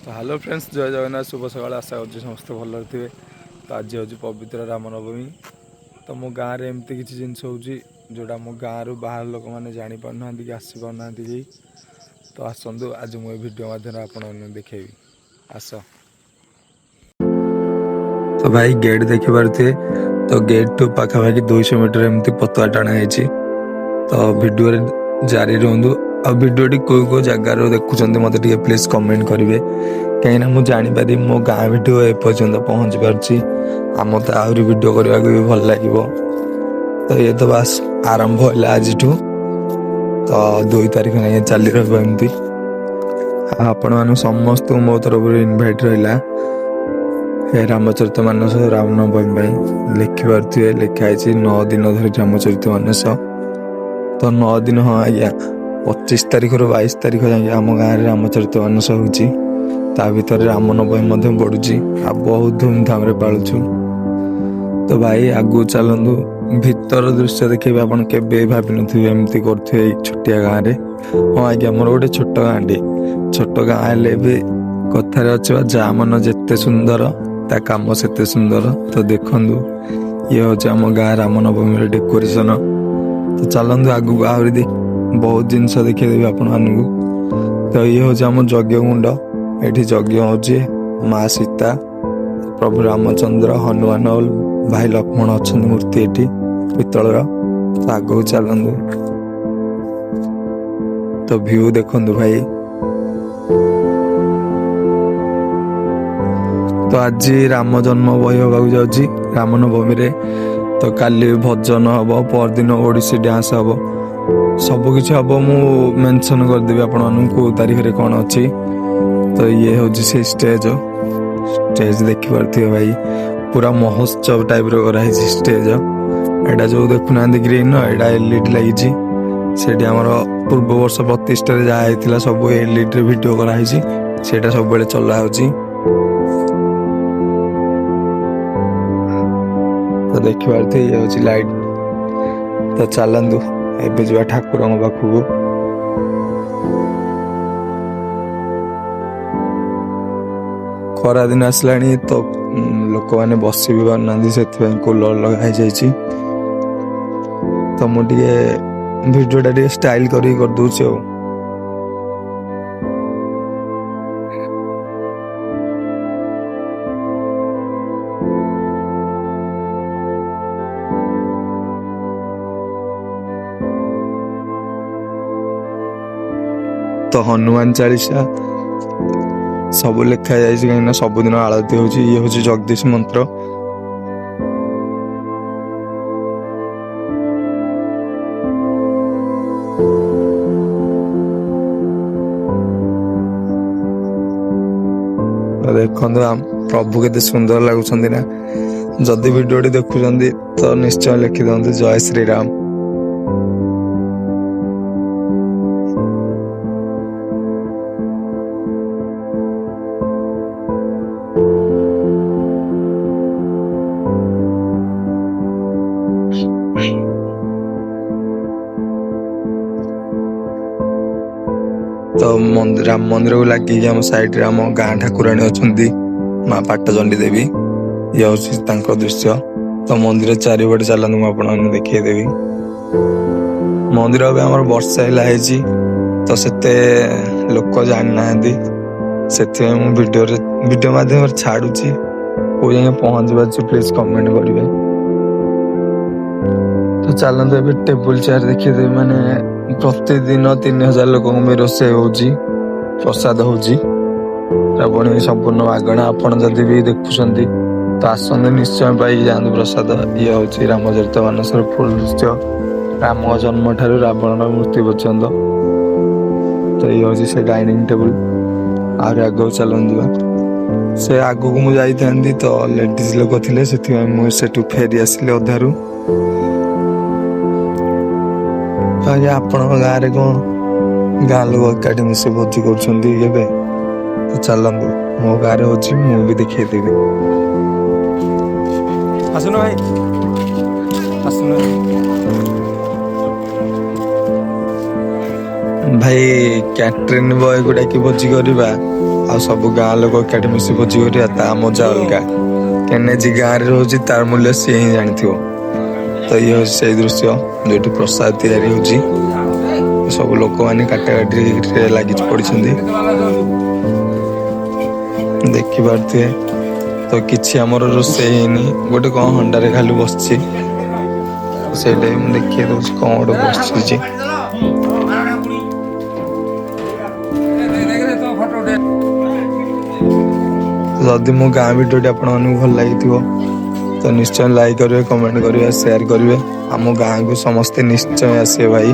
तो hello friends, जय जगन्नाथ, शुभ सकाल। आशा कर समस्त भल थे। तो आज हूँ पवित्र रामनवमी। तो मो गाँव में एमती किसी जिन जोड़ा मो गाँव बाहर लोक मैंने जापार ना कि आसीपार कि तो आसतु आज मुझे भिडियो मध्यम आपने देखेबी। आस तो भाई गेट देखी पारे। तो गेट टू पाखापाखि 200 मीटर एमती पतुआ टाणा है। तो भिडियो जारी रुहतु। आ भिडियोटी कौ जगार देखुं मत प्लीज कमेंट करेंगे कहीं मुझे जापारि मो गाँ भिडियो एपर्यंत पहुँची पार्टी। आम तो आहरी भिडियो करने को भी भल लगे। तो ये तो बास आरंभ है आज। तो 2 तारीख नहीं चली रमती आपण मान समस्त मो तरफ इनभाइट रहा। हे रामचरित मानस रामनवमी लिखिपारे लिखाई 9 दिन धरी रामचरित मानस। तो 9 दिन हाँ आज्ञा 25 तारीख रू 22 तारीख जाए आम गाँव में रामचरित मानस हो भर रामनवमी बढ़ुची आ बहुत धूमधाम रे पालुचु। तो भाई आगू चलतु भीतर दृश्य देखिए। आप भावी नी एमती करे छोटिया गाँव में। हाँ आज्ञा मोर गोटे छोट गाँव छोट गाँव हेल्ले भी कथार अच्छे जा मन जिते सुंदर ता काम से सुंदर। तो देखु ये हूँ आम गाँव रामनवमी डेकोरेशन। तो चलतु आगू आहरी बहुत जिनस देखिए आपण मानू। तो ये हूँ आम यज्ञ कुंड। एठी यज्ञ होची माँ सीता, प्रभु रामचंद्र, हनुमान और भाई लक्ष्मण अच्छा मूर्ति एठी पितल। तो आगू चलतु तो व्यू देखु भाई। तो आज राम जन्म बही होगा जाऊँगी रामनवमी रे। तो काली भजन हम, परदिन ओडिसी डांस हम, सबकिछ हम। मु मेंशन करदेवी आपण को तारीख रे कौन अच्छी। तो ये हूँ से स्टेज देखी पारे भाई। पूरा महोत्सव टाइप कराई स्टेज। एटा जो देखुना ग्रीन एटा एलईडी लगी। आमर पूर्व वर्ष प्रतिष्ठा जहाँ सब एलईडी भिडियो कराई सेटा सब बेले चला हो। तो देखी पारे ये हूँ लाइट। तो चलतु एबे जा ठाकुर पाखक। खरा दिन आसला तो लोक मैंने बस भी पारना से कूलर लगाई जाइए। तो मुझे भिडियोटा स्टाइल कर दूसरी। तो हनुमान चालीसा सब लिखा जाए कहीं सबुदिन आलती हो। ये हूँ जगदीश मंत्र। देखो प्रभु केते सुंदर लगुच ना। जदि भिडियो देखुं तो निश्चय लिखि दिखाते जय श्री राम। तो राम मंदिर को लगे आम साइड आम गाँ ठाकुराणी अच्छा माँ पाटचंडी देवी। ये हूँ दृश्य। तो मंदिर चारिपटे चलते मुझे देखदेवी। मंदिर आम वर्षा है तो सेते लोक जानी ना से भिडियो माध्यम छाड़ुची को पहुंच पार्टी प्लीज कमेंट करेंगे। तो चलते ए टेबुल चेयर देखिए माने प्रतिदिन 3000 लोक रोषे हो प्रसाद हो संपूर्ण मागणा। आपण जदि भी देखुं तो आसंत निश्चय पाई जातु प्रसाद। ये हूँ रामचरित मानस फुल दृश्य राम जन्म ठारू रावण मृत्यु पर्यंत। तो ये हूँ से डाइनिंग टेबुल। आगे आगू चलते से आगू को मुझे जाती तो लेडीज लोक थे से फेरी आसिले अधारू। आपण गाँव कौन गाँ लोग एकाठी मिसे भोजी कर। तो चलतु मो गाँव हो भी देखदेवी। आसन भाई आसन भाई कैटरिंग बॉय को डाकी भोजी करवा। ଆଉ ସବୁ ଗାଁ ଲୋକ ଏକାଠି ମିଶି ଭୋଜି କରିବା ତା ମଜା ଅଲଗା। କାହିଁକିନା ଯିଏ ଗାଁରେ ରହୁଛି ତାର ମୂଲ୍ୟ ସିଏ ହିଁ ଜାଣିଥିବ। ତ ଇଏ ହେଉଛି ସେଇ ଦୃଶ୍ୟ ଯୋଉଠି ପ୍ରସାଦ ତିଆରି ହେଉଛି। ସବୁ ଲୋକମାନେ କାଟାକାଟିରେ ଲାଗି ପଡ଼ିଛନ୍ତି ଦେଖିପାରୁଥିବେ। ତ କିଛି ଆମର ରୋଷେଇ ହେଇନି, ଗୋଟେ କ'ଣ ହଣ୍ଡାରେ ଖାଲି ବସିଛି। ସେଇଟା ମୁଁ ଦେଖେଇ ଦଉଛି କ'ଣ ଗୋଟେ ବସିଛି। ଯଦି ମୋ ଗାଁ ଭିଡ଼ିଓଟି ଆପଣମାନଙ୍କୁ ଭଲ ଲାଗିଥିବ ତ ନିଶ୍ଚୟ ଲାଇକ୍ କରିବେ, କମେଣ୍ଟ କରିବେ, ସେୟାର କରିବେ। ଆମ ଗାଁକୁ ସମସ୍ତେ ନିଶ୍ଚୟ ଆସିବେ ଭାଇ।